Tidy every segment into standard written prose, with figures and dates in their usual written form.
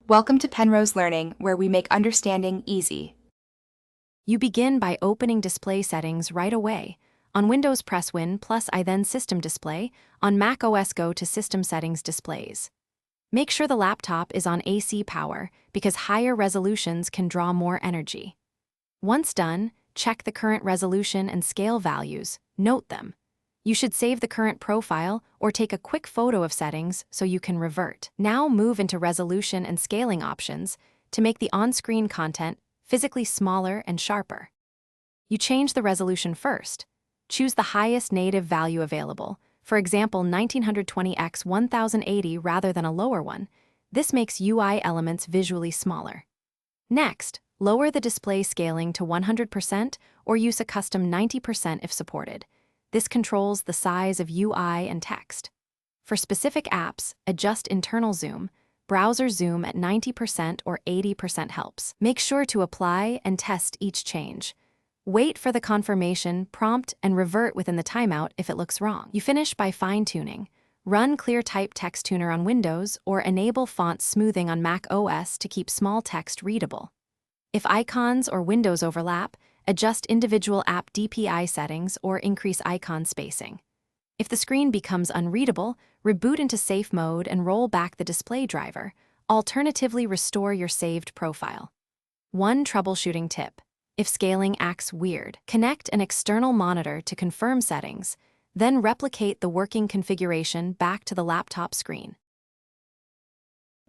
Welcome to Penrose Learning, where we make understanding easy. You begin by opening display settings right away. On Windows, press Win plus I then System Display. On Mac OS, go to System Settings Displays. Make sure the laptop is on AC power because higher resolutions can draw more energy. Once done, check the current resolution and scale values. Note them. You should save the current profile or take a quick photo of settings so you can revert. Now move into resolution and scaling options to make the on-screen content physically smaller and sharper. You change the resolution first. Choose the highest native value available, for example 1920x 1080 rather than a lower one. This makes UI elements visually smaller. Next, lower the display scaling to 100% or use a custom 90% if supported. This controls the size of UI and text. For specific apps, adjust internal zoom. Browser zoom at 90% or 80% helps. Make sure to apply and test each change. Wait for the confirmation prompt and revert within the timeout if it looks wrong. You finish by fine-tuning. Run ClearType Text Tuner on Windows or enable font smoothing on Mac OS to keep small text readable. If icons or windows overlap, adjust individual app DPI settings or increase icon spacing. If the screen becomes unreadable, reboot into safe mode and roll back the display driver. Alternatively, restore your saved profile. One troubleshooting tip: if scaling acts weird, connect an external monitor to confirm settings, then replicate the working configuration back to the laptop screen.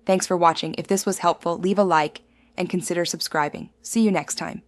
Thanks for watching. If this was helpful, leave a like and consider subscribing. See you next time.